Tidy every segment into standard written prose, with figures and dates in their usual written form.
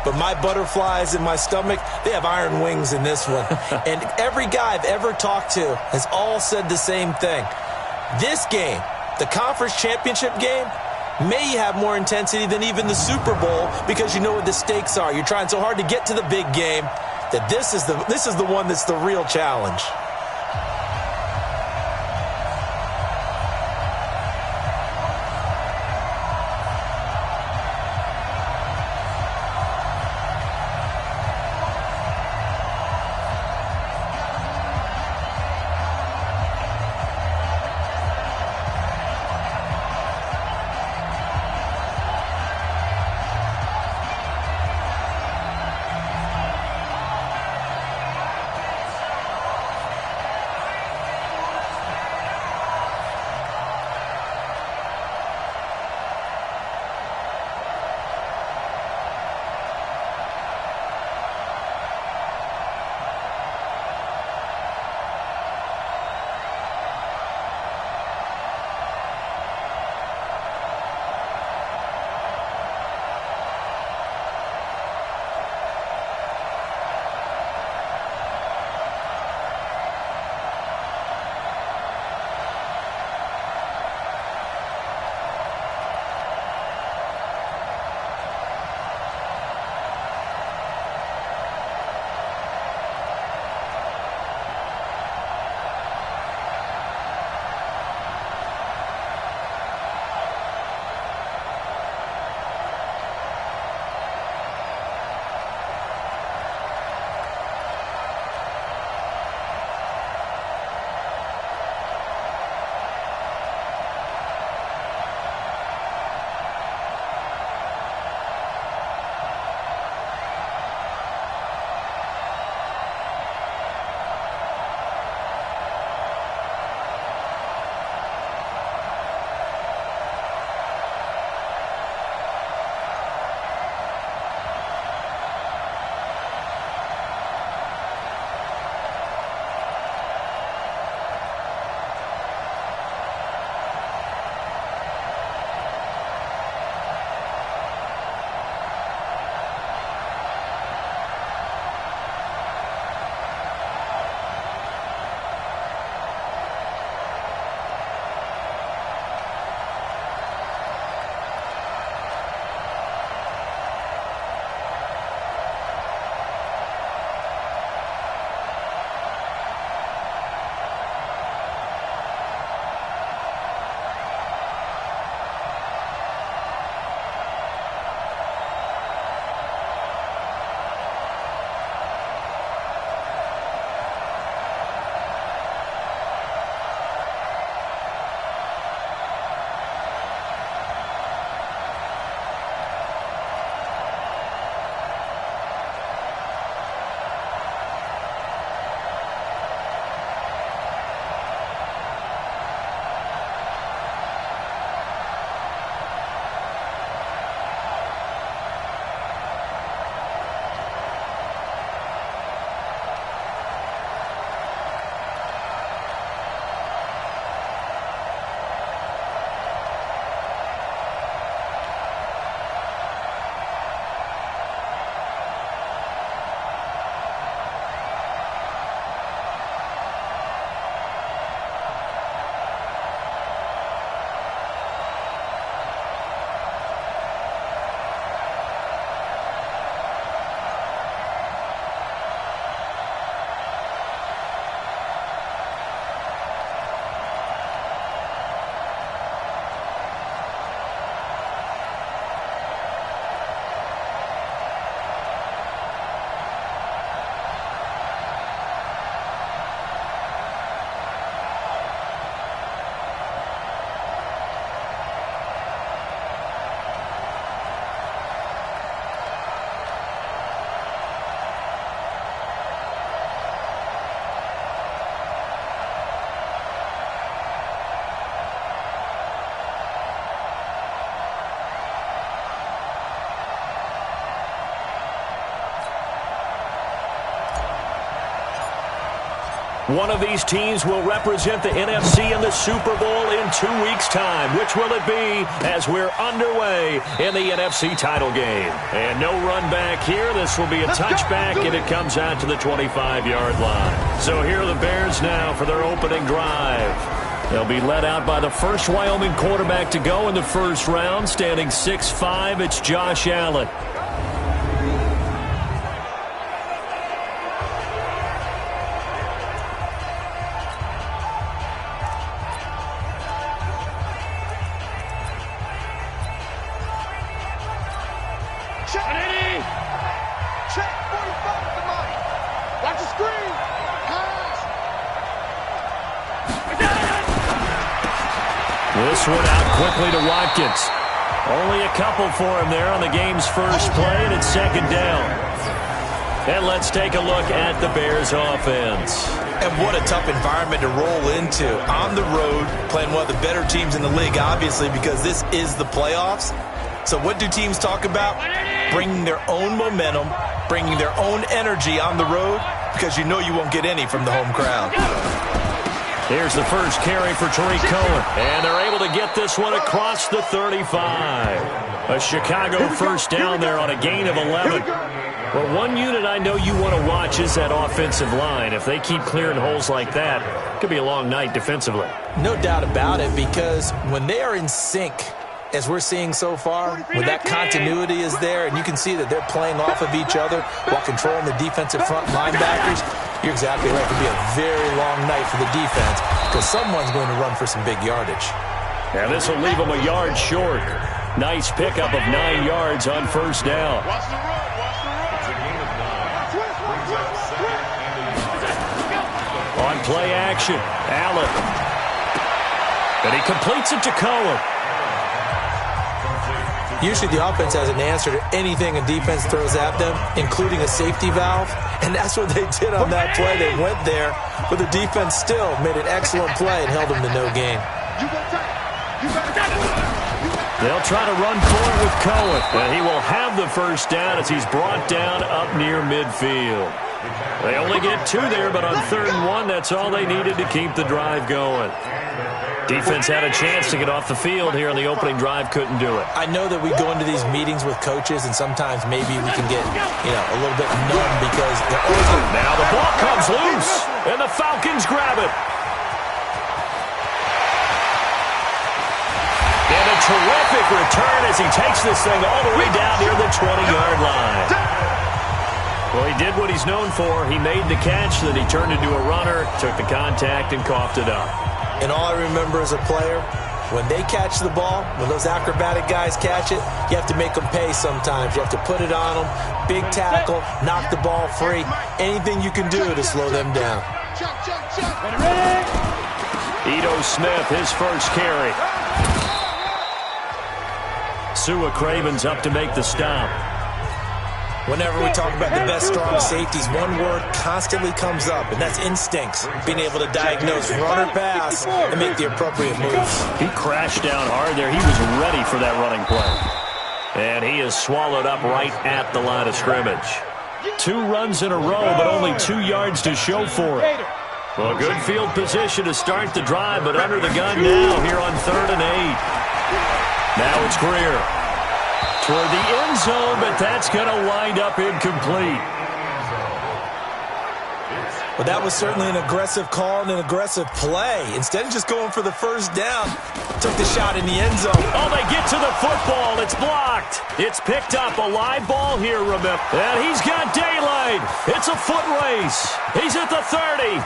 but my butterflies in my stomach, they have iron wings in this one. And every guy I've ever talked to has all said the same thing. This game, the conference championship game, may have more intensity than even the Super Bowl because you know what the stakes are. You're trying so hard to get to the big game that this is the one that's the real challenge. One of these teams will represent the NFC in the Super Bowl in 2 weeks' time. Which will it be as we're underway in the NFC title game? And no run back here. This will be a touchback, and it comes out to the 25-yard line. So here are the Bears now for their opening drive. They'll be led out by the first Wyoming quarterback to go in the first round. Standing 6'5", it's Josh Allen. This one out quickly to Watkins. Only a couple for him there on the game's first play, and it's second down. And let's take a look at the Bears offense. And what a tough environment to roll into. On the road, playing one of the better teams in the league, obviously, because this is the playoffs. So what do teams talk about? Bringing their own momentum, bringing their own energy on the road, because you know you won't get any from the home crowd. Here's the first carry for Tariq Cohen. And they're able to get this one across the 35. A Chicago first down there on a gain of 11. Well, one unit I know you want to watch is that offensive line. If they keep clearing holes like that, it could be a long night defensively. No doubt about it, because when they are in sync, as we're seeing so far, when that continuity is there, and you can see that they're playing off of each other while controlling the defensive front linebackers, you're exactly right. It could be a very long night for the defense because someone's going to run for some big yardage. Now this will leave them a yard short. Nice pickup of 9 yards on first down. On play action, Allen. And he completes it to Cohen. Usually the offense has an answer to anything a defense throws at them, including a safety valve. And that's what they did on that play. They went there, but the defense still made an excellent play and held them to no gain. They'll try to run forward with Cohen. And he will have the first down as he's brought down up near midfield. They only get 2 there, but on 3rd and 1, that's all they needed to keep the drive going. Defense had a chance to get off the field here on the opening drive, couldn't do it. I know that we go into these meetings with coaches, and sometimes maybe we can get, a little bit numb because they're always going. Now the ball comes loose, and the Falcons grab it. And a terrific return as he takes this thing all the way down near the 20-yard line. Well, he did what he's known for. He made the catch, then he turned into a runner, took the contact, and coughed it up. And all I remember as a player, when they catch the ball, when those acrobatic guys catch it, you have to make them pay sometimes. You have to put it on them, big tackle, knock the ball free, anything you can do to slow them down. Ito Smith, his first carry. Sua Craven's up to make the stop. Whenever we talk about the best strong safeties, one word constantly comes up, and that's instincts. Being able to diagnose run or pass and make the appropriate moves. He crashed down hard there. He was ready for that running play. And he is swallowed up right at the line of scrimmage. 2 runs in a row, but only 2 yards to show for it. Well, good field position to start the drive, but under the gun now here on 3rd and 8. Now it's Greer. Toward the end zone, but that's going to wind up incomplete. Well, that was certainly an aggressive call and an aggressive play. Instead of just going for the first down, took the shot in the end zone. Oh, they get to the football. It's blocked. It's picked up. A live ball here, remember. And he's got daylight. It's a foot race. He's at the 30.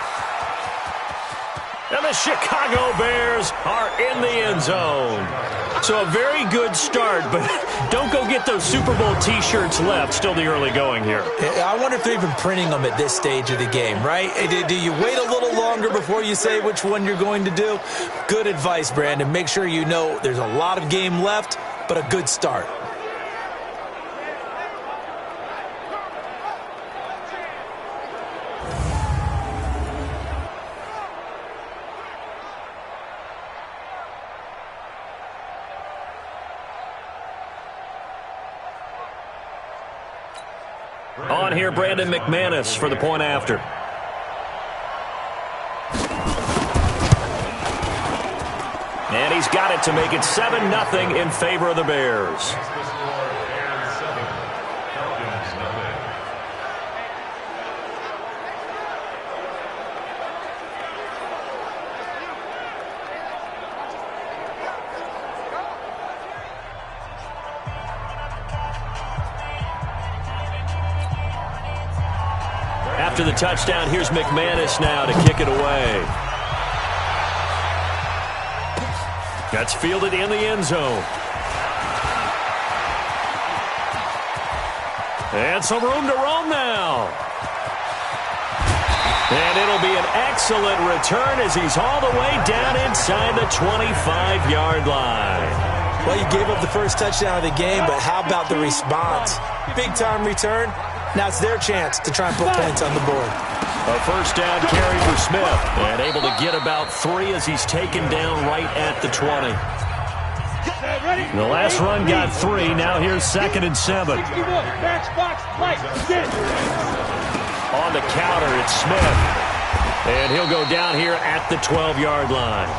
And the Chicago Bears are in the end zone. So a very good start, but don't go get those Super Bowl T-shirts left. Still the early going here. I wonder if they're even printing them at this stage of the game, right? Do you wait a little longer before you say which one you're going to do? Good advice, Brandon. Make sure you know there's a lot of game left, but a good start. On here, Brandon McManus for the point after. And he's got it to make it 7-0 in favor of the Bears. After the touchdown, here's McManus now to kick it away. That's fielded in the end zone. And some room to roam now. And it'll be an excellent return as he's all the way down inside the 25-yard line. Well, you gave up the first touchdown of the game, but how about the response? Big-time return. Now it's their chance to try and put points on the board. A first down carry for Smith. And able to get about 3 as he's taken down right at the 20. The last run got 3. Now here's 2nd and 7. On the counter, it's Smith. And he'll go down here at the 12-yard line.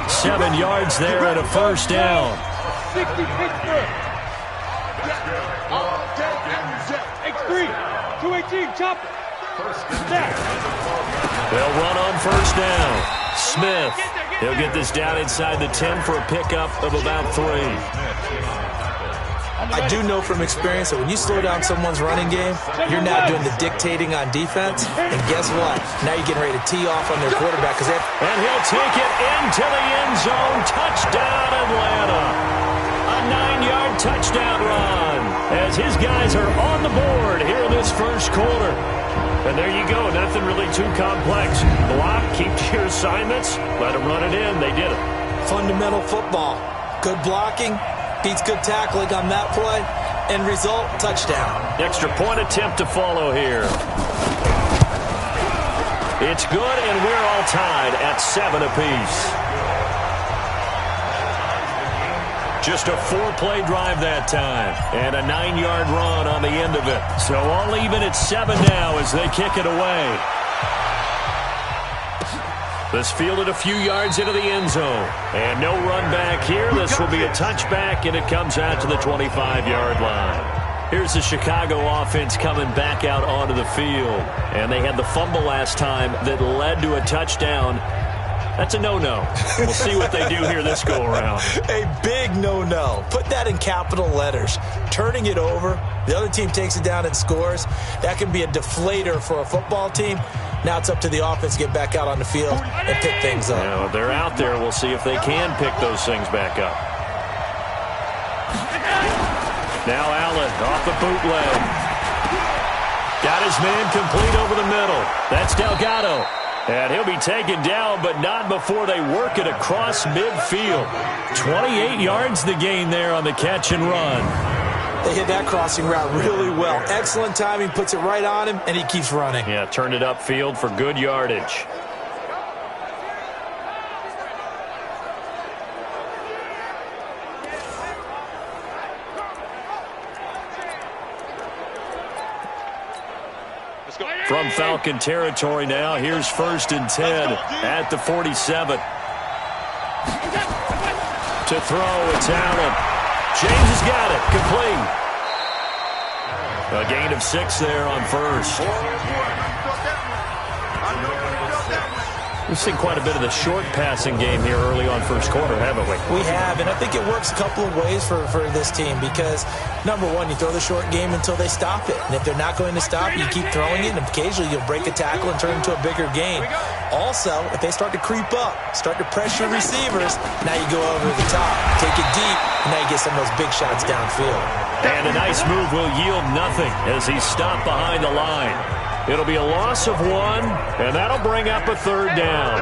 7 yards there and a first down. 60 Pittsburgh. X3, 218, chop it. They'll run on first down. Smith, he'll get this down inside the 10 for a pickup of about 3. I do know from experience that when you slow down someone's running game, you're now doing the dictating on defense. And guess what? Now you're getting ready to tee off on their quarterback. And he'll take it into the end zone. Touchdown, Atlanta. A 9-yard touchdown run as his guys are on the board here in this first quarter. And there you go. Nothing really too complex. Block, keep to your assignments, let them run it in. They did it. Fundamental football. Good blocking beats good tackling on that play. End result, touchdown. Extra point attempt to follow here. It's good, and we're all tied at 7 apiece. Just a 4-play drive that time, and a 9-yard run on the end of it. So all even at 7 now as they kick it away. This fielded a few yards into the end zone. And no run back here. This will be a touchback, and it comes out to the 25-yard line. Here's the Chicago offense coming back out onto the field. And they had the fumble last time that led to a touchdown. That's a no-no. We'll see what they do here this go-around. A big no-no. Put that in capital letters. Turning it over, the other team takes it down and scores. That can be a deflator for a football team. Now it's up to the offense to get back out on the field and pick things up. Now, if they're out there, we'll see if they can pick those things back up. Now Allen off the bootleg. Got his man complete over the middle. That's Delgado. And he'll be taken down, but not before they work it across midfield. 28 yards the gain there on the catch and run. They hit that crossing route really well. Excellent timing, puts it right on him, and he keeps running. Yeah, turned it upfield for good yardage. From Falcon territory now, here's 1st and 10 at the 47. To throw, it's Allen. James has got it, complete. A gain of 6 there on first. We've seen quite a bit of the short passing game here early on first quarter, haven't we? We have, and I think it works a couple of ways for this team because, number one, you throw the short game until they stop it. And if they're not going to stop, you keep throwing it, and occasionally you'll break a tackle and turn it into a bigger gain. Also, if they start to creep up, start to pressure receivers, now you go over the top, take it deep, and now you get some of those big shots downfield. And a nice move will yield nothing as he's stopped behind the line. It'll be a loss of 1, and that'll bring up a 3rd down.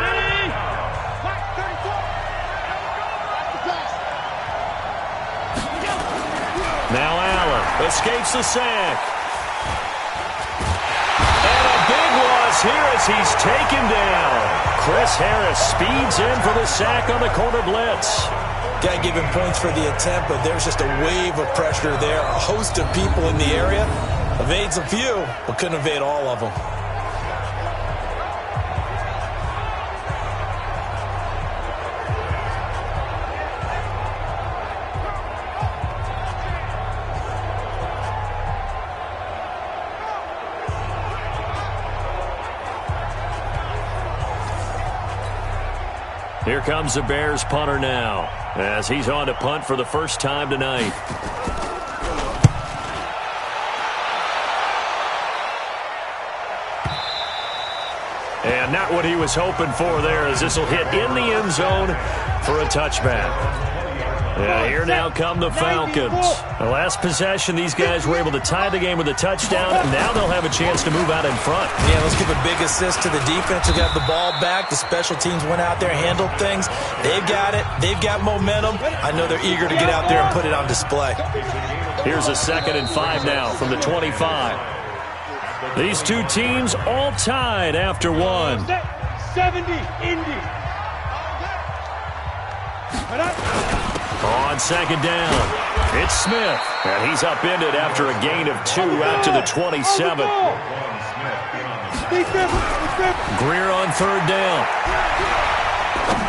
Now Allen escapes the sack. And a big loss here as he's taken down. Chris Harris speeds in for the sack on the corner blitz. Got to give him points for the attempt, but there's just a wave of pressure there. A host of people in the area. Evades a few, but couldn't evade all of them. Here comes the Bears punter now, as he's on to punt for the first time tonight. And not what he was hoping for there, as this will hit in the end zone for a touchback. Yeah, here now come the Falcons. The last possession, these guys were able to tie the game with a touchdown. Now they'll have a chance to move out in front. Yeah, let's give a big assist to the defense who got the ball back. The special teams went out there, handled things. They've got it. They've got momentum. I know they're eager to get out there and put it on display. Here's a 2nd and 5 now from the 25. These two teams all tied after one. 70, Indy. On 2nd down, it's Smith, and he's upended after a gain of 2 out to the 27. Greer on 3rd down.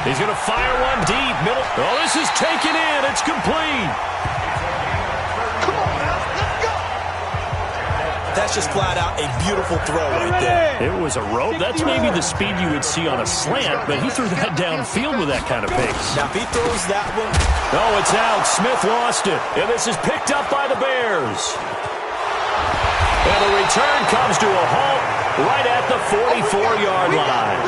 He's going to fire one deep, middle. Oh, this is taken in. It's complete. That's just flat out a beautiful throw right there. It was a rope. That's maybe the speed you would see on a slant, but he threw that downfield with that kind of pace. Now, if he throws that one. Oh, it's out. Smith lost it. And this is picked up by the Bears. And the return comes to a halt right at the 44-yard line.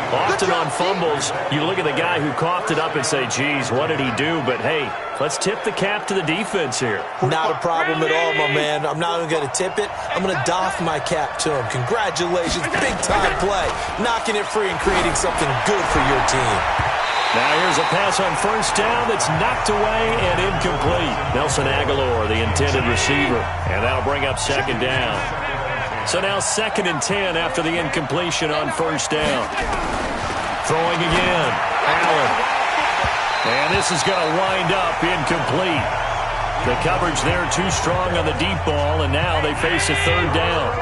Often on fumbles, you look at the guy who coughed it up and say, geez, what did he do? But, hey, let's tip the cap to the defense here. Not a problem at all, my man. I'm not even going to tip it. I'm going to doff my cap to him. Congratulations. Big-time play. Knocking it free and creating something good for your team. Now here's a pass on 1st down that's knocked away and incomplete. Nelson Aguilar, the intended receiver. And that'll bring up 2nd down. So now 2nd and 10 after the incompletion on 1st down. Throwing again. Allen. And this is going to wind up incomplete. The coverage there too strong on the deep ball, and now they face a 3rd down.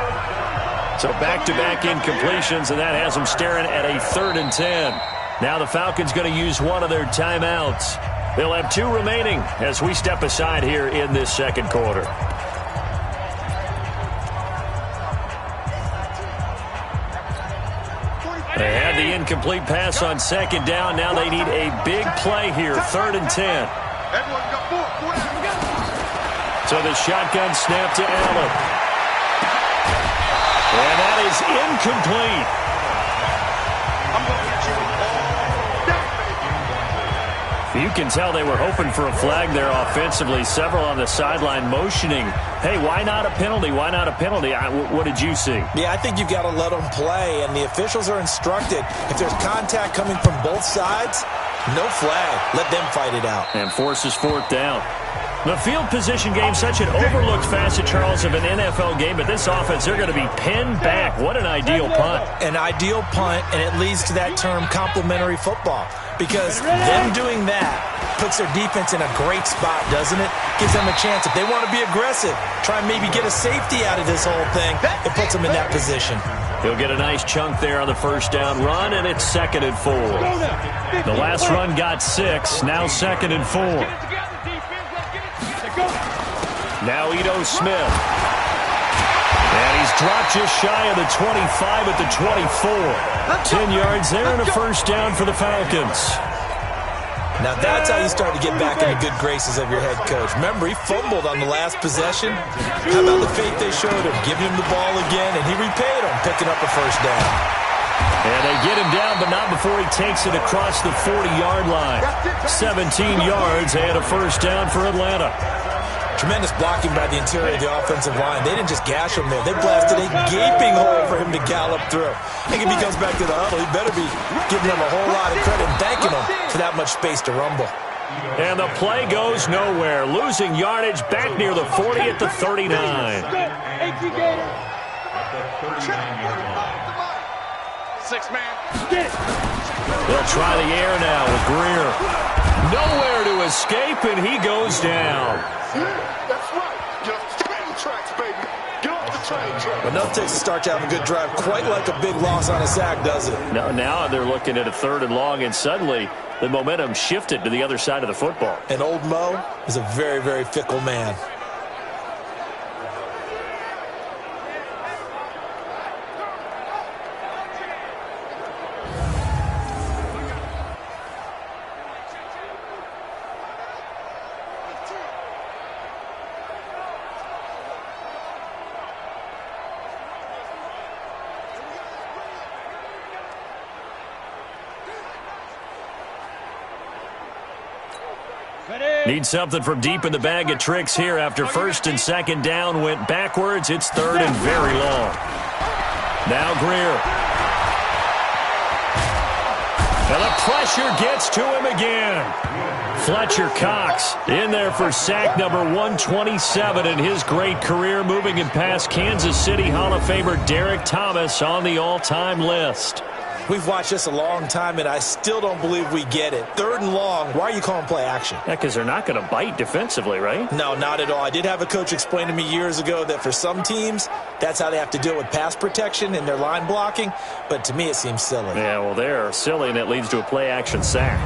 So back-to-back incompletions, and that has them staring at a 3rd and 10. Now the Falcons going to use one of their timeouts. They'll have 2 remaining as we step aside here in this 2nd quarter. They had the incomplete pass on 2nd down. Now they need a big play here, 3rd and 10. So the shotgun snap to Allen. And that is incomplete. You can tell they were hoping for a flag there offensively. Several on the sideline motioning, hey, why not a penalty? Why not a penalty? What did you see? Yeah, I think you've got to let them play, and the officials are instructed. If there's contact coming from both sides, no flag. Let them fight it out. And forces 4th down. The field position game, such an overlooked facet, Charles, of an NFL game, but this offense, they're going to be pinned back. What an ideal punt. An ideal punt, and it leads to that term complementary football. Because them doing that puts their defense in a great spot, doesn't it? Gives them a chance. If they want to be aggressive, try and maybe get a safety out of this whole thing, it puts them in that position. He'll get a nice chunk there on the 1st down run, and it's 2nd and 4. The last run got 6, now 2nd and 4. Now Ito Smith. And he's dropped just shy of the 25 at the 24. 10 yards there and a 1st down for the Falcons. Now that's how you start to get back in the good graces of your head coach. Remember, he fumbled on the last possession. How about the faith they showed him, giving him the ball again, and he repaid him, picking up a 1st down. And they get him down, but not before he takes it across the 40-yard line. 17 yards and a 1st down for Atlanta. Tremendous blocking by the interior of the offensive line. They didn't just gash him there. They blasted a gaping hole for him to gallop through. I think if he comes back to the huddle, he better be giving them a whole lot of credit and thanking them for that much space to rumble. And the play goes nowhere. Losing yardage back near the 40 at the 39. They'll try the air now with Greer. Nowhere to escape, and he goes down. That's right. Get off the train tracks, baby. Get off the train tracks. But enough takes to start to have a good drive. Quite like a big loss on a sack, does it? Now they're looking at a 3rd and long, and suddenly the momentum shifted to the other side of the football. And old Mo is a very, very fickle man. Need something from deep in the bag of tricks here after first and second down went backwards. It's third and very long. Now Greer. And the pressure gets to him again. Fletcher Cox in there for sack number 127 in his great career, moving him past Kansas City Hall of Famer Derek Thomas on the all-time list. We've watched this a long time, and I still don't believe we get it. Third and long, why are you calling play action? Yeah, because they're not going to bite defensively, right? No, not at all. I did have a coach explain to me years ago that for some teams, that's how they have to deal with pass protection and their line blocking, but to me it seems silly. Yeah, well, they're silly, and it leads to a play action sack.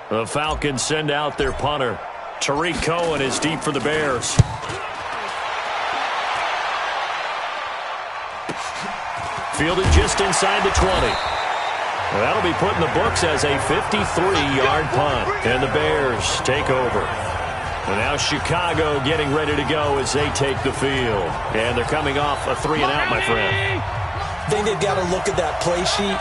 The Falcons send out their punter. Tariq Cohen is deep for the Bears. Fielded just inside the 20. Well, that'll be put in the books as a 53-yard punt. And the Bears take over. And now Chicago getting ready to go as they take the field. And they're coming off a 3-and-out, my friend. I think they've got to look at that play sheet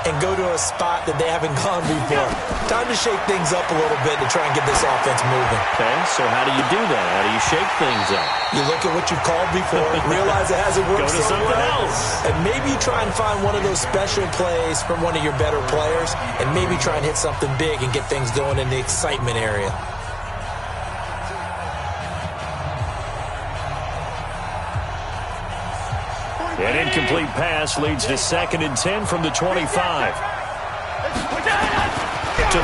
and go to a spot that they haven't gone before. Time to shake things up a little bit to try and get this offense moving. Okay, so how do you do that? How do you shake things up? You look at what you've called before, realize it hasn't worked Go to something else. And maybe you try and find one of those special plays from one of your better players, and maybe try and hit something big and get things going in the excitement area. An incomplete pass leads to 2nd and 10 from the 25. To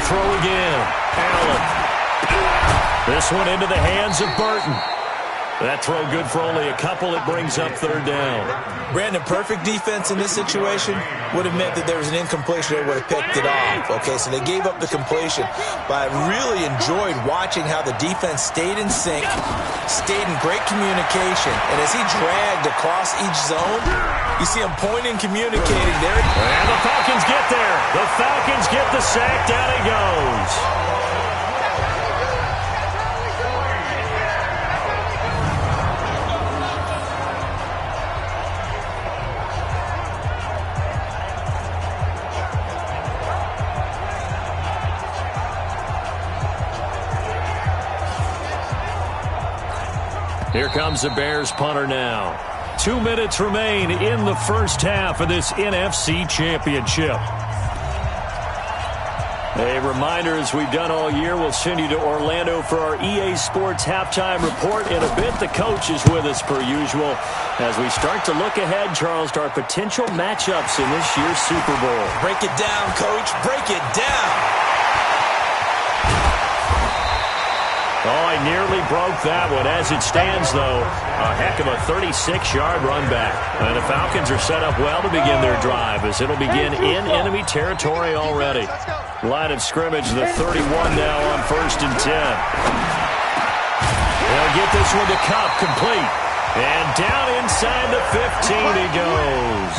throw again. Allen. This one into the hands of Burton. That throw good for only a couple. It brings up 3rd down. Brandon, perfect defense in this situation would have meant that there was an incompletion. They would have picked it off. Okay, so they gave up the completion. But I really enjoyed watching how the defense stayed in sync, stayed in great communication. And as he dragged across each zone, you see him pointing, communicating there. And the Falcons get there. The Falcons get the sack. Down he goes. Here comes the Bears punter now. 2 minutes remain in the first half of this NFC Championship. A reminder, as we've done all year, we'll send you to Orlando for our EA Sports halftime report. In a bit, the coach is with us per usual as we start to look ahead, Charles, to our potential matchups in this year's Super Bowl. Break it down, Coach. Break it down. Oh, I nearly broke that one. As it stands, though, a heck of a 36-yard run back. And the Falcons are set up well to begin their drive as it'll begin in enemy territory already. Line of scrimmage, the 31 now on 1st and 10. They'll get this one to Cup, complete. And down inside the 15 he goes.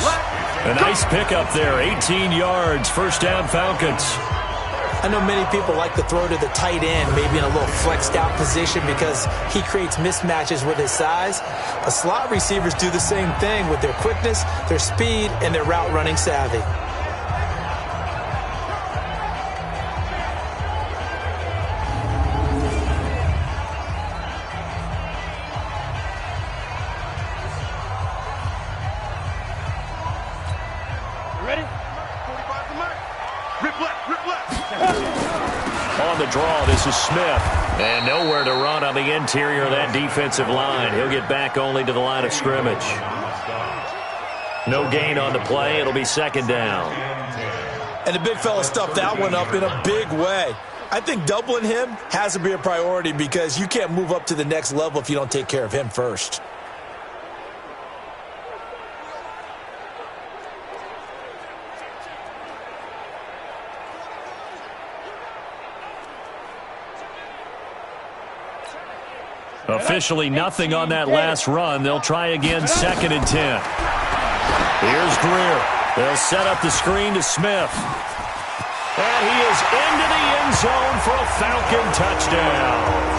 A nice pickup there, 18 yards, 1st down Falcons. I know many people like to throw to the tight end, maybe in a little flexed out position because he creates mismatches with his size. But slot receivers do the same thing with their quickness, their speed, and their route running savvy. Ready? 45 to Mike. Rip left, rip left. On the draw, this is Smith. And nowhere to run on the interior of that defensive line. He'll get back only to the line of scrimmage. No gain on the play. It'll be 2nd down. And the big fella stuffed that one up in a big way. I think doubling him has to be a priority because you can't move up to the next level if you don't take care of him first. Officially nothing on that last run. They'll try again, 2nd and 10. Here's Greer. They'll set up the screen to Smith. And he is into the end zone for a Falcon touchdown.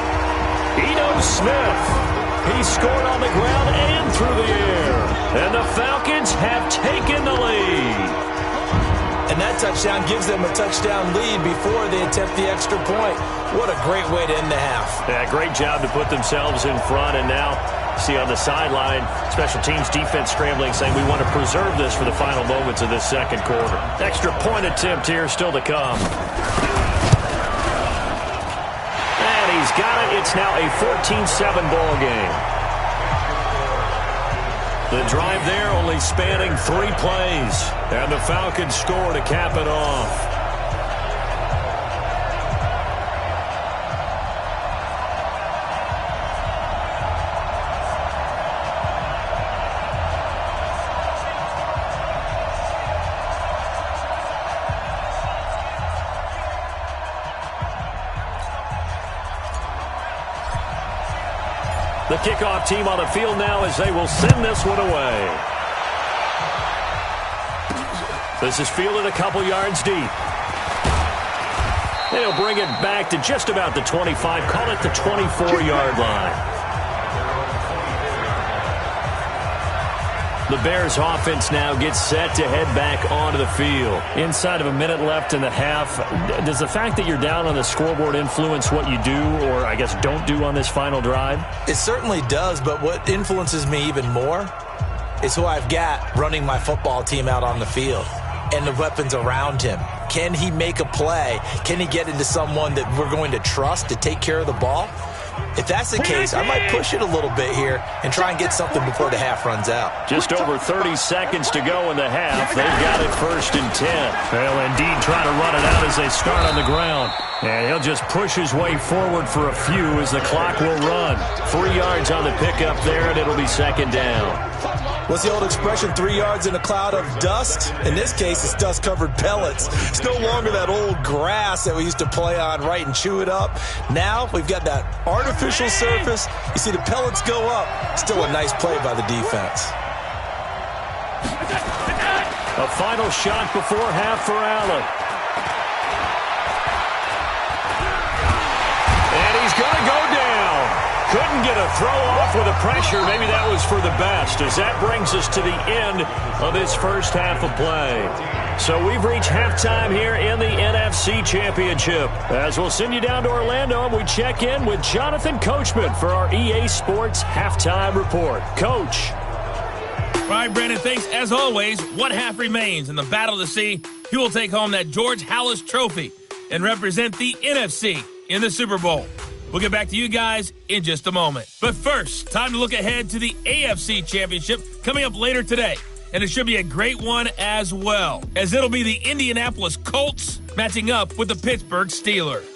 Smith. He scored on the ground and through the air. And the Falcons have taken the lead. And that touchdown gives them a touchdown lead before they attempt the extra point. What a great way to end the half. Yeah, great job to put themselves in front. And now, see on the sideline, special teams defense scrambling, saying we want to preserve this for the final moments of this second quarter. Extra point attempt here still to come. And he's got it. It's now a 14-7 ball game. The drive there only spanning 3 plays. And the Falcons score to cap it off. The kickoff team on the field now as they will send this one away. This is fielded a couple yards deep. They'll bring it back to just about the 25, call it the 24-yard line. The Bears offense now gets set to head back onto the field. Inside of a minute left in the half, does the fact that you're down on the scoreboard influence what you do or, I guess, don't do on this final drive? It certainly does, but what influences me even more is who I've got running my football team out on the field and the weapons around him. Can he make a play? Can he get into someone that we're going to trust to take care of the ball? If that's the case, I might push it a little bit here and try and get something before the half runs out. Just over 30 seconds to go in the half. They've got it 1st and 10. They'll indeed try to run it out as they start on the ground. And he'll just push his way forward for a few as the clock will run. 3 yards on the pickup there, and it'll be 2nd down. What's the old expression, 3 yards in a cloud of dust? In this case, it's dust-covered pellets. It's no longer that old grass that we used to play on, right, and chew it up. Now we've got that artificial surface. You see the pellets go up. Still a nice play by the defense. A final shot before half for Allen. And he's going to go down. Couldn't get a throw off with the pressure. Maybe that was for the best, as that brings us to the end of this first half of play. So we've reached halftime here in the NFC Championship. As we'll send you down to Orlando, and we check in with Jonathan Coachman for our EA Sports Halftime Report. Coach. All right, Brandon, thanks. As always, one half remains in the Battle of the Sea. He will take home that George Halas Trophy and represent the NFC in the Super Bowl. We'll get back to you guys in just a moment. But first, time to look ahead to the AFC Championship coming up later today. And it should be a great one as well, as it'll be the Indianapolis Colts matching up with the Pittsburgh Steelers.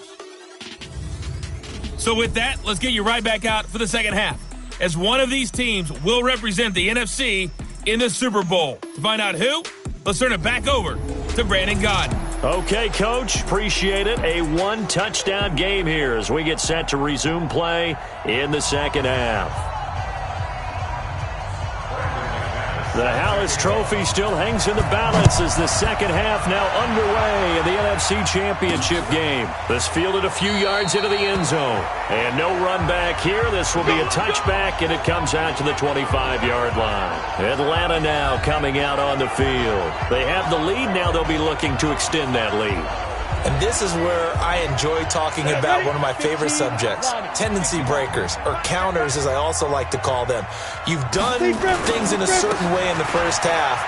So with that, let's get you right back out for the second half, as one of these teams will represent the NFC in the Super Bowl. To find out who, let's turn it back over to Brandon Godden. Okay, Coach, appreciate it. A 1-touchdown game here as we get set to resume play in the second half. The Halas Trophy still hangs in the balance as the second half now underway in the NFC Championship game. This fielded a few yards into the end zone. And no run back here. This will be a touchback, and it comes out to the 25-yard line. Atlanta now coming out on the field. They have the lead. Now they'll be looking to extend that lead. And this is where I enjoy talking about one of my favorite subjects, tendency breakers, or counters as I also like to call them. You've done things in a certain way in the first half,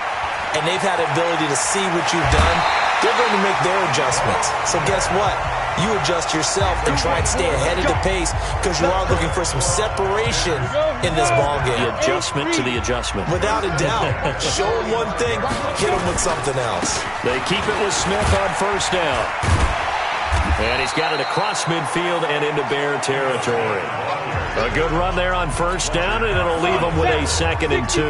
and they've had the ability to see what you've done. They're going to make their adjustments. So guess what? You adjust yourself and try and stay ahead of the pace because you are looking for some separation in this ball game. The adjustment to the adjustment. Without a doubt. Show them one thing, hit them with something else. They keep it with Smith on 1st down. And he's got it across midfield and into Bear territory. A good run there on 1st down, and it'll leave them with a 2nd and 2.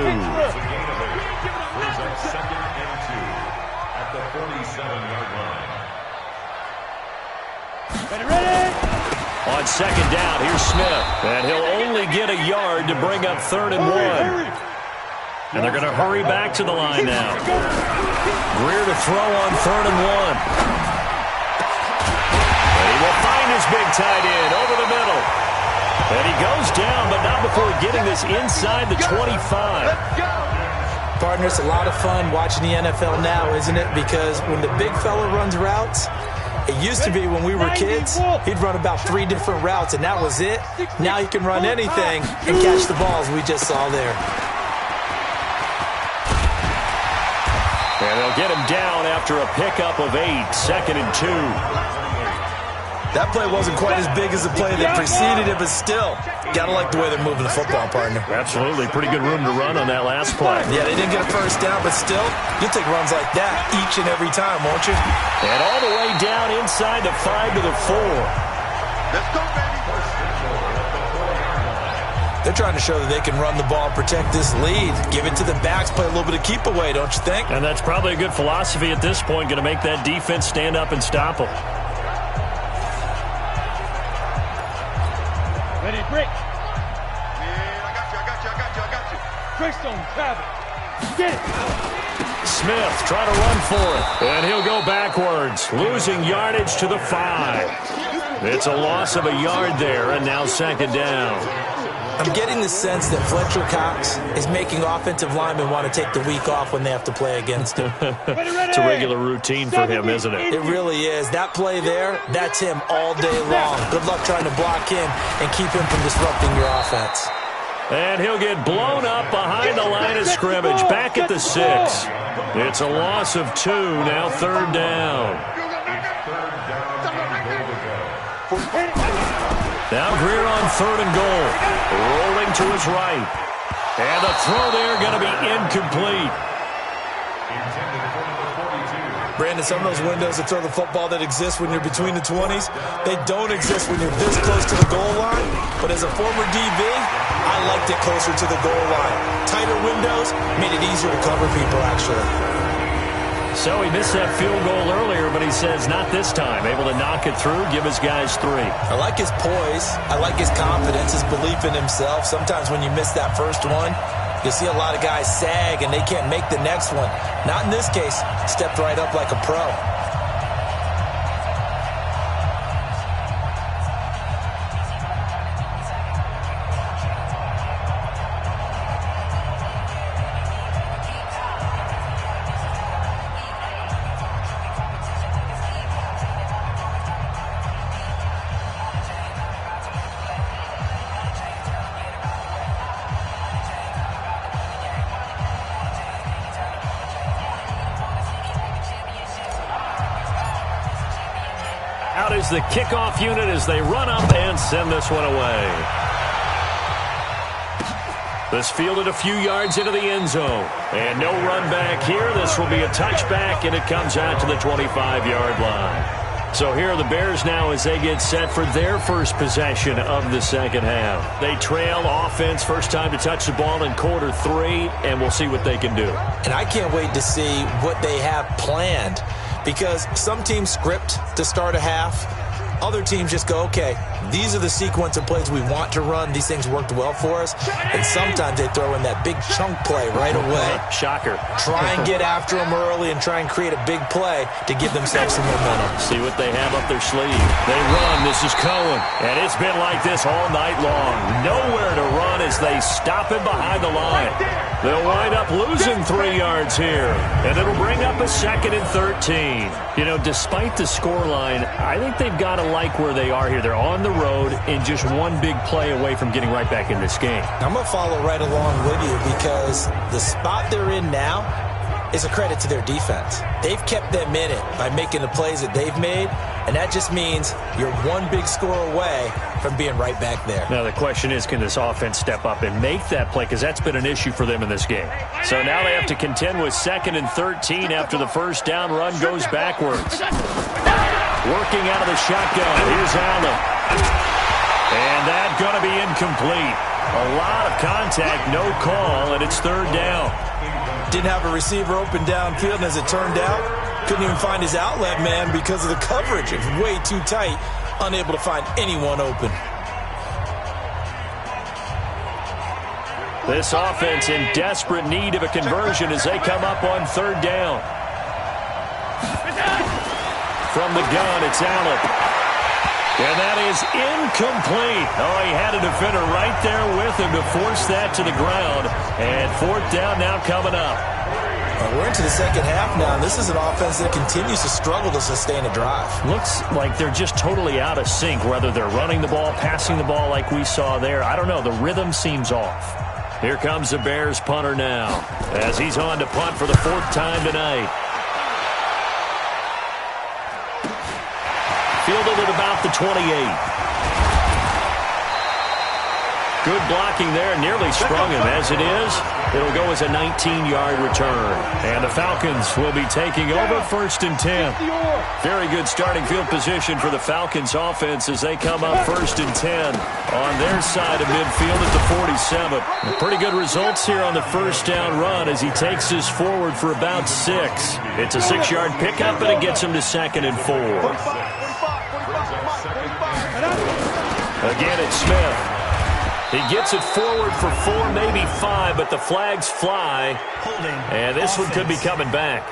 On 2nd down, here's Smith. And he'll only get a yard to bring up 3rd and 1. And they're going to hurry back to the line now. Greer to throw on 3rd and 1. And he will find his big tight end over the middle. And he goes down, but not before getting this inside the 25. Partner, it's a lot of fun watching the NFL now, isn't it? Because when the big fella runs routes, it used to be when we were kids, he'd run about 3 different routes, and that was it. Now he can run anything and catch the balls we just saw there. And they'll get him down after a pickup of 8, 2nd and 2. That play wasn't quite as big as the play that preceded it, but still, gotta like the way they're moving the football, partner. Absolutely. Pretty good room to run on that last play. Yeah, they didn't get a first down, but still, you'll take runs like that each and every time, won't you? And all the way down inside the 5 to the 4. Let's go, baby. They're trying to show that they can run the ball and protect this lead. Give it to the backs, play a little bit of keep away, don't you think? And that's probably a good philosophy at this point, going to make that defense stand up and stop them. Ready, break. Yeah, I got you. Break zone, Travis. Get it. Smith trying to run for it. And he'll go backwards, losing yardage to the 5. It's a loss of a yard there, and now 2nd down. I'm getting the sense that Fletcher Cox is making offensive linemen want to take the week off when they have to play against him. It's a regular routine for him, isn't it? It really is. That play there, that's him all day long. Good luck trying to block him and keep him from disrupting your offense. And he'll get blown up behind the line of scrimmage, back at the 6. It's a loss of 2, now 3rd down. Now Greer on 3rd and goal. Rolling to his right. And the throw there going to be incomplete. Brandon, some of those windows to throw the football that exist when you're between the 20s, they don't exist when you're this close to the goal line. But as a former DB, I liked it closer to the goal line. Tighter windows made it easier to cover people, actually. So he missed that field goal earlier, but he says not this time. Able to knock it through, give his guys 3. I like his poise. I like his confidence, his belief in himself. Sometimes when you miss that first one, you'll see a lot of guys sag and they can't make the next one. Not in this case. Stepped right up like a pro. Out is the kickoff unit as they run up and send this one away. This fielded a few yards into the end zone. And no run back here. This will be a touchback, and it comes out to the 25-yard line. So here are the Bears now as they get set for their first possession of the second half. They trail offense, first time to touch the ball in quarter 3, and we'll see what they can do. And I can't wait to see what they have planned, because some teams script to start a half. Other teams just go, okay, these are the sequence of plays we want to run. These things worked well for us. And sometimes they throw in that big chunk play right away. Shocker. Try and get after them early and try and create a big play to give themselves some momentum. See what they have up their sleeve. They run. This is Cohen. And it's been like this all night long. Nowhere to run as they stop him behind the line. They'll wind up losing 3 yards here. And it'll bring up a 2nd and 13. You know, despite the scoreline, I think they've got to like where they are here. They're on the road and just one big play away from getting right back in this game. I'm going to follow right along with you, because the spot they're in now is a credit to their defense. They've kept them in it by making the plays that they've made, and that just means you're one big score away from being right back there. Now the question is, can this offense step up and make that play, because that's been an issue for them in this game. So now they have to contend with 2nd and 13 after the first down run goes backwards. Working out of the shotgun. Here's Allen. And that's going to be incomplete. A lot of contact, no call, and it's 3rd down. Didn't have a receiver open downfield, and as it turned out, couldn't even find his outlet man because of the coverage. It was way too tight, unable to find anyone open. This offense in desperate need of a conversion as they come up on third down. From the gun, it's Allen. And that is incomplete. Oh, he had a defender right there with him to force that to the ground. And fourth down now coming up. We're into the second half now, and this is an offense that continues to struggle to sustain a drive. Looks like they're just totally out of sync, whether they're running the ball, passing the ball like we saw there. I don't know. The rhythm seems off. Here comes the Bears punter now as he's on to punt for the fourth time tonight. Fielded at about the 28. Good blocking there, nearly sprung him. As it is, it'll go as a 19-yard return. And the Falcons will be taking over first and 10. Very good starting field position for the Falcons offense as they come up first and 10 on their side of midfield at the 47. Pretty good results here on the first down run as he takes this forward for about 6. It's a 6-yard pickup, and it gets him to 2nd and 4. Again, it's Smith. He gets it forward for 4, maybe 5, but the flags fly. And this one could be coming back.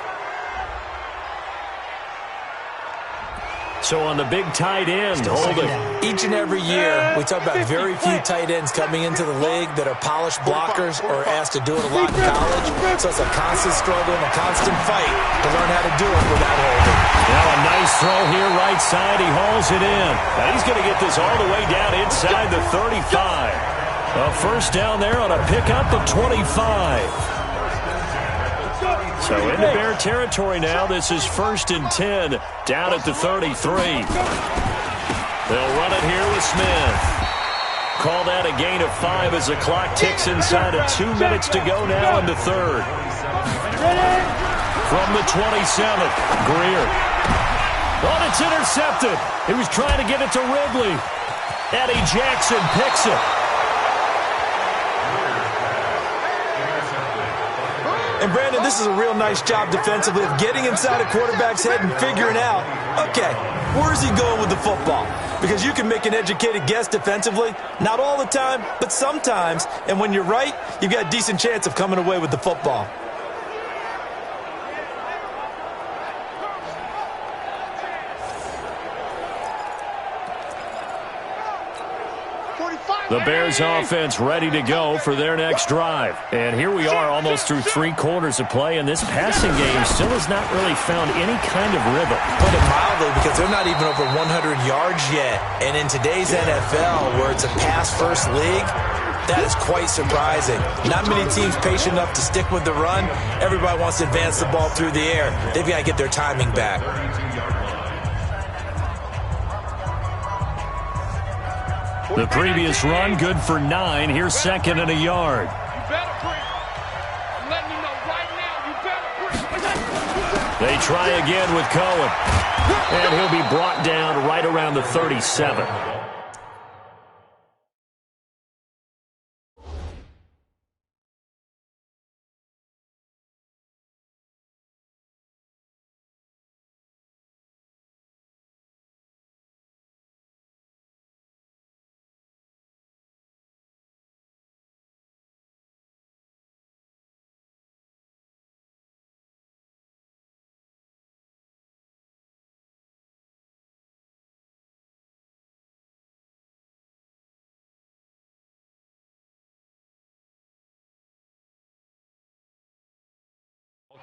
So on the big tight end, holding. Each and every year, we talk about very few tight ends coming into the league that are polished blockers or asked to do it a lot in college. So it's a constant struggle and a constant fight to learn how to do it without holding. Now a nice throw here, right side. He hauls it in. Now he's going to get this all the way down inside the 35. A first down there on a pickup of 25. So into Bear territory now. This is first and 10 down at the 33. They'll run it here with Smith. Call that a gain of 5 as the clock ticks inside of 2 minutes to go now in the third. From the 27th, Greer. Oh, it's intercepted. He was trying to get it to Ridley. Eddie Jackson picks it. And, Brandon, this is a real nice job defensively of getting inside a quarterback's head and figuring out, okay, where is he going with the football? Because you can make an educated guess defensively. Not all the time, but sometimes. And when you're right, you've got a decent chance of coming away with the football. The Bears offense ready to go for their next drive. And here we are almost through 3 quarters of play, and this passing game still has not really found any kind of rhythm. Put it mildly, because they're not even over 100 yards yet. And in today's NFL, where it's a pass-first league, that is quite surprising. Not many teams patient enough to stick with the run. Everybody wants to advance the ball through the air. They've got to get their timing back. The previous run, good for 9. Here's 2nd and a yard. You better bring. I'm letting you know right now, you better bring. They try again with Cohen. And he'll be brought down right around the 37.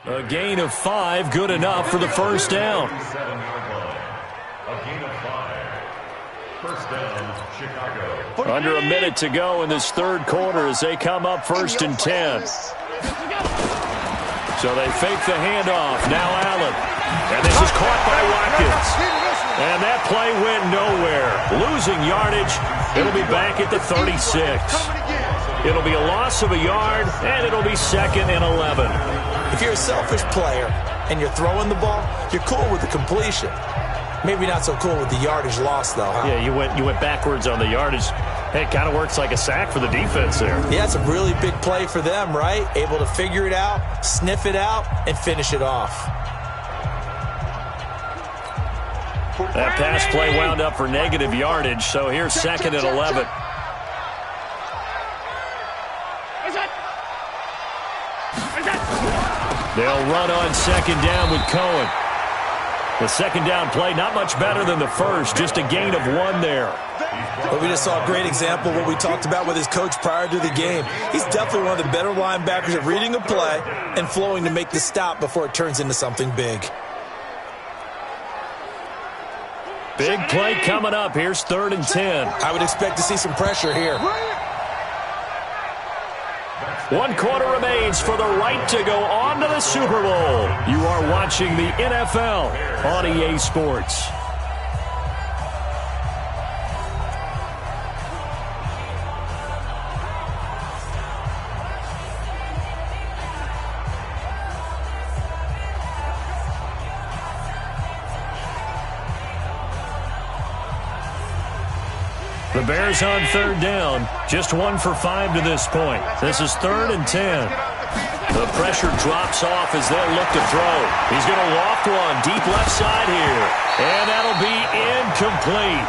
A gain of 5, good enough for the first down. A gain of 5. First down, Chicago. Under a minute to go in this third quarter as they come up first and 10. So they fake the handoff. Now Allen. And this is caught by Watkins. And that play went nowhere. Losing yardage. It'll be back at the 36. It'll be a loss of a yard, and it'll be 2nd and 11. If you're a selfish player and you're throwing the ball, you're cool with the completion. Maybe not so cool with the yardage loss, though, huh? Yeah, you went backwards on the yardage. Hey, it kind of works like a sack for the defense there. Yeah, it's a really big play for them, right? Able to figure it out, sniff it out, and finish it off. That pass play wound up for negative yardage, so here's 2nd and 11. They'll run on second down with Cohen. The second down play, not much better than the first, just a gain of 1 there. But we just saw a great example of what we talked about with his coach prior to the game. He's definitely one of the better linebackers at reading a play and flowing to make the stop before it turns into something big. Big play coming up. Here's 3rd and 10. I would expect to see some pressure here. 1 quarter remains for the right to go on to the Super Bowl. You are watching the NFL on EA Sports. The Bears on 3rd down, just 1 for 5 to this point. This is 3rd and 10. The pressure drops off as they'll look to throw. He's going to loft one deep left side here, and that'll be incomplete.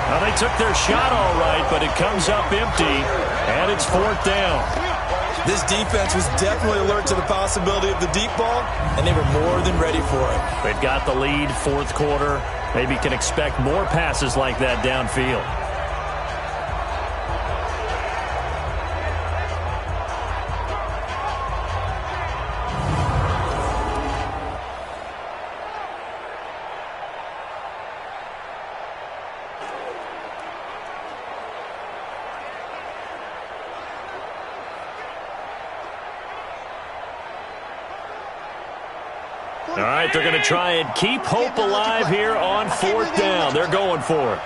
Now, they took their shot all right, but it comes up empty, and it's 4th down. This defense was definitely alert to the possibility of the deep ball, and they were more than ready for it. They've got the lead, 4th quarter. Maybe can expect more passes like that downfield. All right, they're going to try and keep hope alive here on 4th down. They're going for it.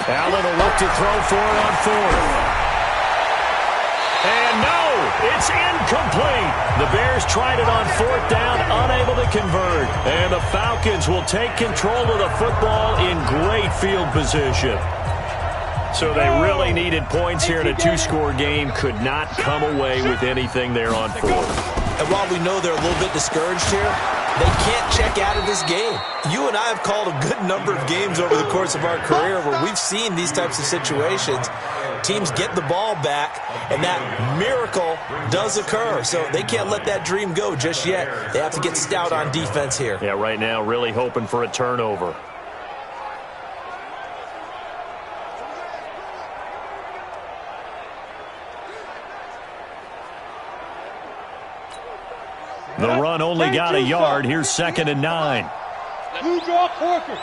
Allen will look to throw for it on 4th. And no, it's incomplete. The Bears tried it on 4th down, unable to convert. And the Falcons will take control of the football in great field position. So they really needed points here in a 2-score game. Could not come away with anything there on 4th. And while we know they're a little bit discouraged here, they can't check out of this game. You and I have called a good number of games over the course of our career where we've seen these types of situations. Teams get the ball back, and that miracle does occur. So they can't let that dream go just yet. They have to get stout on defense here. Yeah, right now really hoping for a turnover. The run only got a yard. Here's 2nd and 9. Blue draw Corker.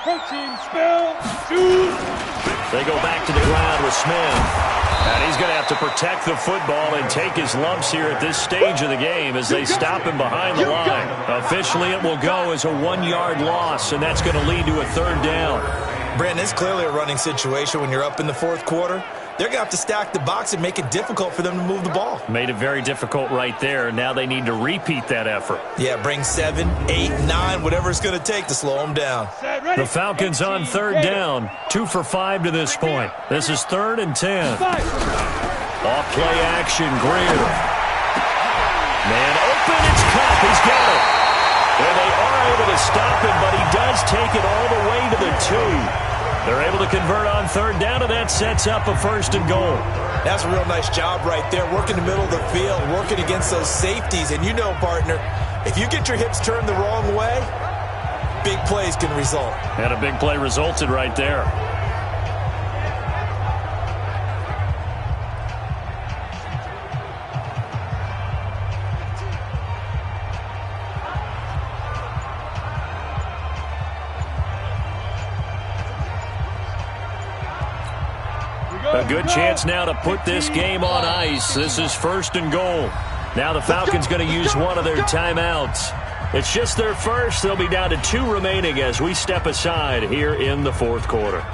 Protein spell. Shoot. They go back to the ground with Smith. And he's going to have to protect the football and take his lumps here at this stage of the game as they stop him behind the line. Officially, it will go as a 1-yard loss, and that's going to lead to a 3rd down. Brandon, it's clearly a running situation when you're up in the 4th quarter. They're going to have to stack the box and make it difficult for them to move the ball. Made it very difficult right there. Now they need to repeat that effort. Yeah, bring 7, 8, 9, whatever it's going to take to slow them down. The Falcons on 3rd down. 2 for 5 to this point. This is 3rd and 10. Off play action, Greer. Man open, it's Cup. He's got it. And they are able to stop him, but he does take it all the way to the 2. They're able to convert on 3rd down, and that sets up a 1st and goal. That's a real nice job right there, working the middle of the field, working against those safeties. And you know, partner, if you get your hips turned the wrong way, big plays can result. And a big play resulted right there. A good chance now to put this game on ice. This is 1st and goal. Now the Falcons going to use one of their timeouts. It's just their first. They'll be down to 2 remaining as we step aside here in the 4th quarter.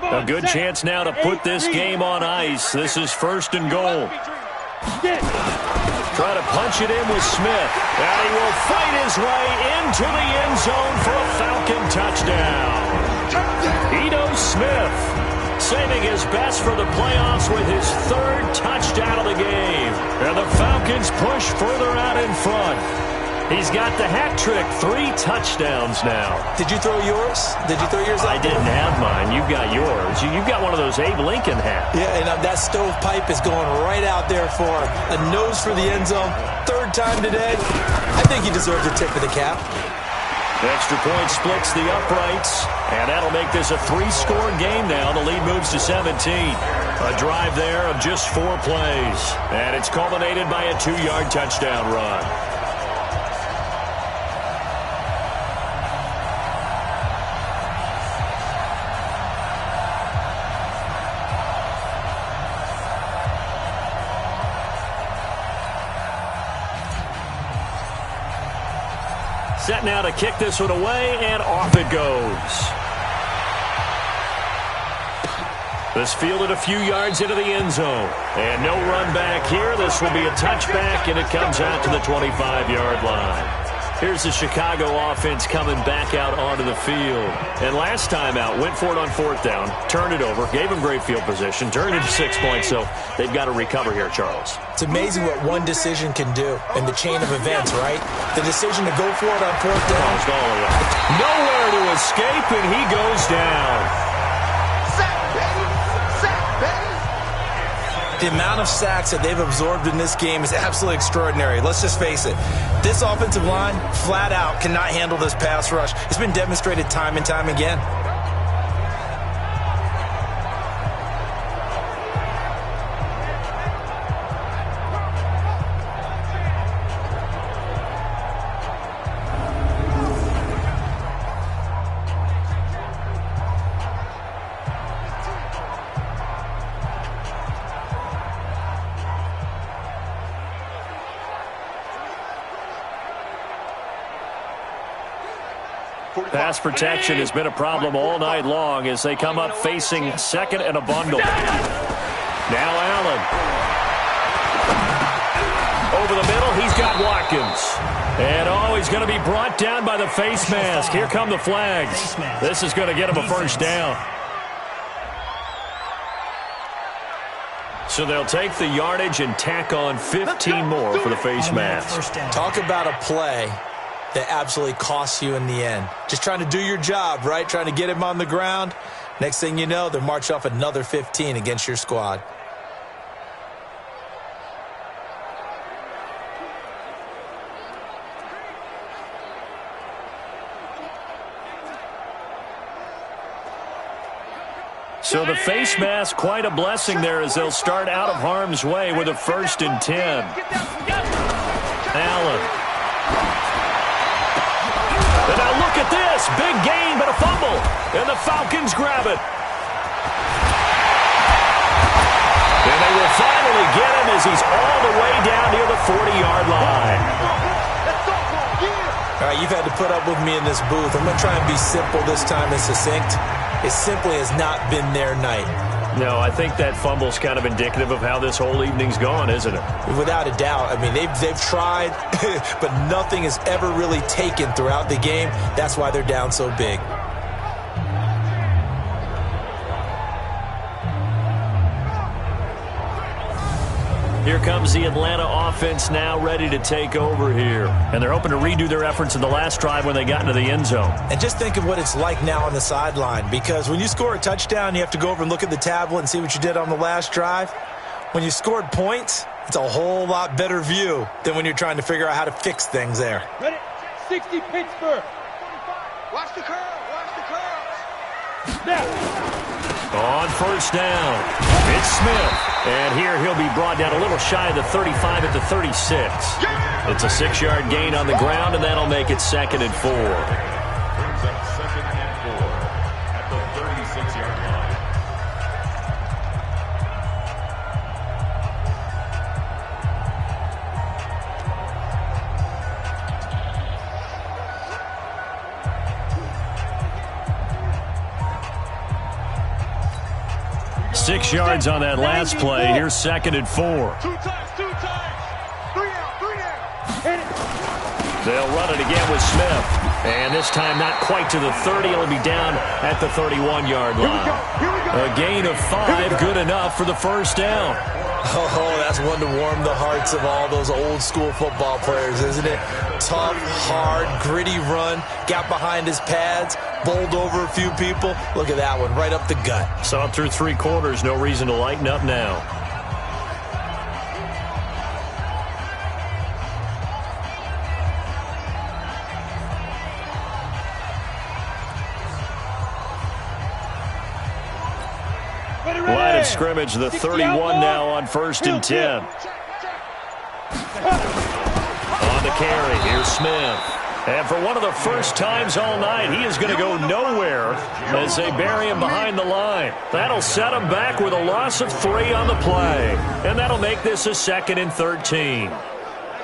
A good chance now to put this game on ice. This is 1st and goal. Trying to punch it in with Smith. And he will fight his way into the end zone for a Falcon touchdown. Ito Smith saving his best for the playoffs with his third touchdown of the game. And the Falcons push further out in front. He's got the hat trick, 3 touchdowns now. Did you throw yours? Did you throw yours out? I didn't have mine. You've got yours. You've got one of those Abe Lincoln hats. Yeah, and that stovepipe is going right out there for him. A nose for the end zone. 3rd time today. I think he deserves a tip of the cap. The extra point splits the uprights, and that'll make this a 3-score game now. The lead moves to 17. A drive there of just 4 plays, and it's culminated by a 2-yard touchdown run. Set now to kick this one away, and off it goes. This fielded a few yards into the end zone. And no run back here. This will be a touchback, and it comes out to the 25-yard line. Here's the Chicago offense coming back out onto the field. And last time out, went for it on 4th down, turned it over, gave him great field position, turned it to 6 points, so they've got to recover here, Charles. It's amazing what one decision can do in the chain of events, right? The decision to go for it on 4th down. Nowhere to escape, and he goes down. The amount of sacks that they've absorbed in this game is absolutely extraordinary. Let's just face it. This offensive line, flat out, cannot handle this pass rush. It's been demonstrated time and time again. Pass protection has been a problem all night long as they come up facing 2nd and a bundle. Now Allen. Over the middle, he's got Watkins. And he's going to be brought down by the face mask. Here come the flags. This is going to get him a 1st down. So they'll take the yardage and tack on 15 more for the face mask. Talk about a play that absolutely costs you in the end. Just trying to do your job, right? Trying to get him on the ground. Next thing you know, they'll march off another 15 against your squad. So the face mask, quite a blessing there as they'll start out of harm's way with a 1st and 10. Allen. And now look at this. Big gain, but a fumble. And the Falcons grab it. And they will finally get him as he's all the way down near the 40-yard line. All right, you've had to put up with me in this booth. I'm going to try and be simple this time and succinct. It simply has not been their night. No, I think that fumble's kind of indicative of how this whole evening's gone, isn't it? Without a doubt. I mean, they've tried, but nothing has ever really taken throughout the game. That's why they're down so big. Here comes the Atlanta offense now ready to take over here. And they're hoping to redo their efforts in the last drive when they got into the end zone. And just think of what it's like now on the sideline, because when you score a touchdown, you have to go over and look at the tablet and see what you did on the last drive. When you scored points, it's a whole lot better view than when you're trying to figure out how to fix things there. Ready? 60 Pittsburgh. Watch the curve. Watch the curve. Now. On 1st down, it's Smith. And here he'll be brought down a little shy of the 35 at the 36. It's a 6-yard gain on the ground, and that'll make it 2nd and 4. Brings up 2nd and 4 at the 36-yard line. 6 yards on that last play. Here's 2nd and 4. 2 times, 2 times. They'll run it again with Smith. And this time not quite to the 30. It'll be down at the 31-yard line. A gain of 5, good enough for the first down. Oh, that's one to warm the hearts of all those old-school football players, isn't it? Tough, hard, gritty run, got behind his pads, bowled over a few people. Look at that one, right up the gut. Saw it through 3 quarters, no reason to lighten up now. Line of scrimmage, the 31 now on 1st and 10. On the carry, here's Smith. And for one of the first times all night, he is going to go nowhere as they bury him behind the line. That'll set him back with a loss of 3 on the play. And that'll make this a 2nd and 13.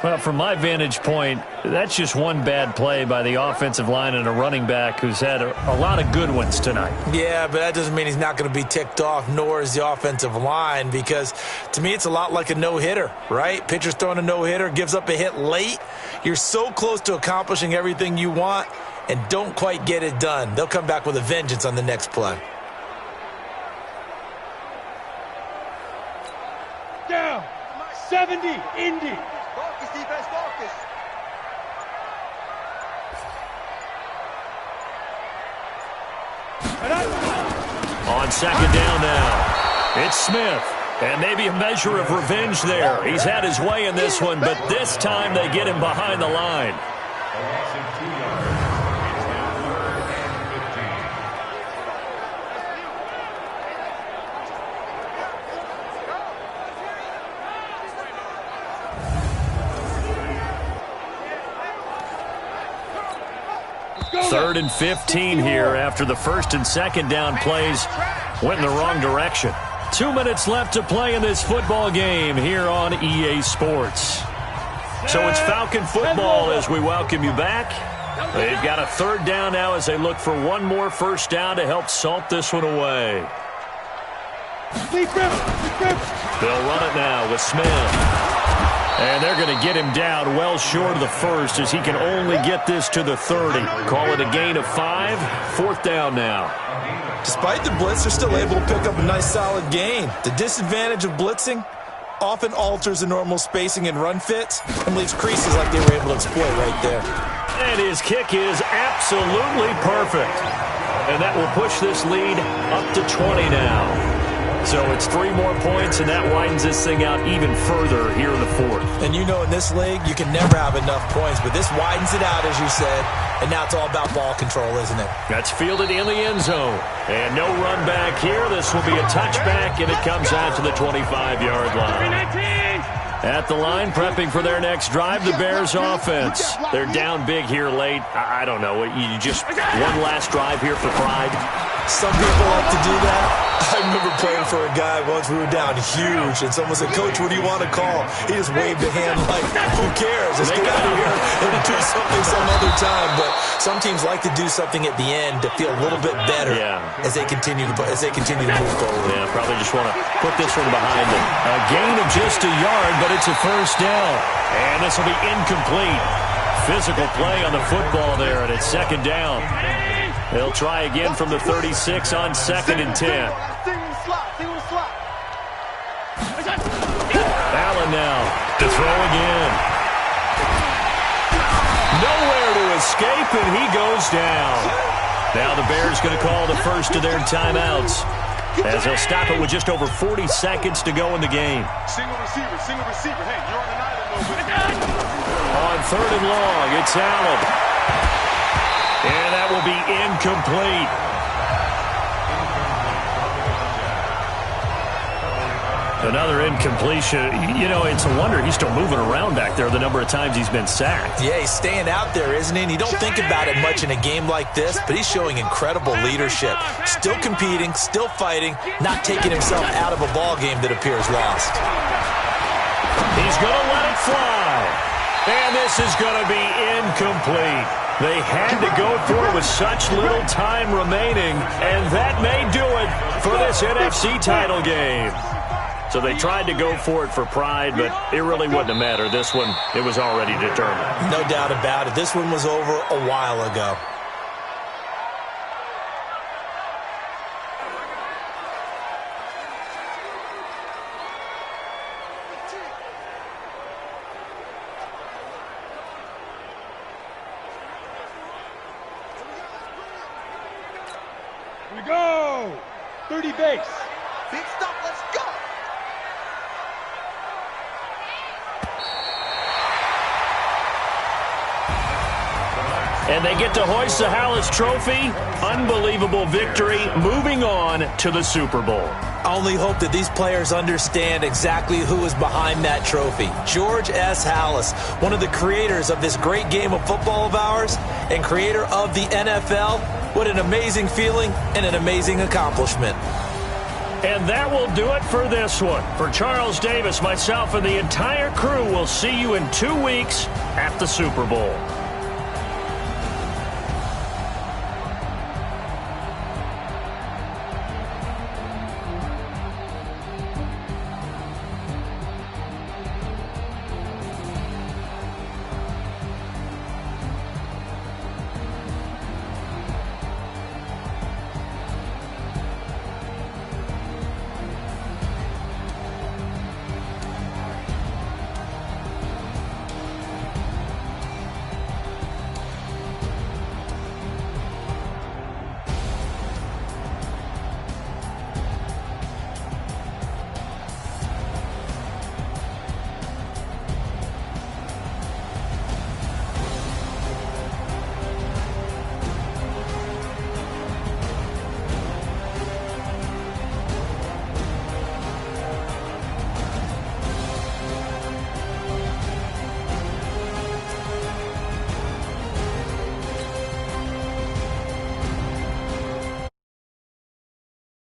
Well, from my vantage point, that's just one bad play by the offensive line and a running back who's had a lot of good ones tonight. Yeah, but that doesn't mean he's not going to be ticked off, nor is the offensive line, because to me it's a lot like a no-hitter, right? Pitcher's throwing a no-hitter, gives up a hit late. You're so close to accomplishing everything you want and don't quite get it done. They'll come back with a vengeance on the next play. Down. 70, Indy. Focus, defense, focus. On 2nd down now, it's Smith. And maybe a measure of revenge there. He's had his way in this one, but this time they get him behind the line. Third and 15 here after the 1st and 2nd down plays went in the wrong direction. 2 minutes left to play in this football game here on EA Sports. So it's Falcon football as we welcome you back. They've got a 3rd down now as they look for one more 1st down to help salt this one away. They'll run it now with Smith. And they're going to get him down well short of the 1st as he can only get this to the 30. Call it a gain of 5. 4th down now. Despite the blitz, they're still able to pick up a nice solid gain. The disadvantage of blitzing often alters the normal spacing and run fits and leaves creases like they were able to exploit right there. And his kick is absolutely perfect. And that will push this lead up to 20 now. So it's 3 more points, and that widens this thing out even further here in the 4th. And you know in this league, you can never have enough points, but this widens it out, as you said, and now it's all about ball control, isn't it? That's fielded in the end zone. And no run back here. This will be a touchback, and it comes out to the 25-yard line. At the line, prepping for their next drive, the Bears offense. They're down big here late. I don't know. You just one last drive here for pride. Some people like to do that. I remember playing for a guy once. We were down huge, and someone said, "Coach, what do you want to call?" He just waved a hand like, "Who cares? Let's get out of here and do something some other time." But some teams like to do something at the end to feel a little bit better as they continue to move forward. Yeah, probably just want to put this one behind them. A gain of just a yard, but it's a 1st down, and this will be incomplete. Physical play on the football there, and it's 2nd down. They'll try again from the 36 on 2nd and 10. Allen now to throw again. Nowhere to escape, and he goes down. Now the Bears going to call the first of their timeouts as they'll stop it with just over 40 seconds to go in the game. Single receiver. Hey, you're on an island a little bit. On 3rd and long, it's Allen. And that will be incomplete. Another incompletion. You know, it's a wonder he's still moving around back there the number of times he's been sacked. Yeah, he's staying out there, isn't he? And you don't think about it much in a game like this, but he's showing incredible leadership. Still competing, still fighting, not taking himself out of a ball game that appears lost. He's going to let it fly. And this is going to be incomplete. They had to go for it with such little time remaining, and that may do it for this NFC title game. So they tried to go for it for pride, but it really wouldn't have mattered. This one, it was already determined. No doubt about it. This one was over a while ago. Here we go. 30 base. Big stop, let's go. And they get to hoist the Hallis Trophy. Unbelievable victory. Moving on to the Super Bowl. I only hope that these players understand exactly who is behind that trophy. George S. Hallis, one of the creators of this great game of football of ours and creator of the NFL. What an amazing feeling and an amazing accomplishment. And that will do it for this one. For Charles Davis, myself, and the entire crew, we'll see you in 2 weeks at the Super Bowl.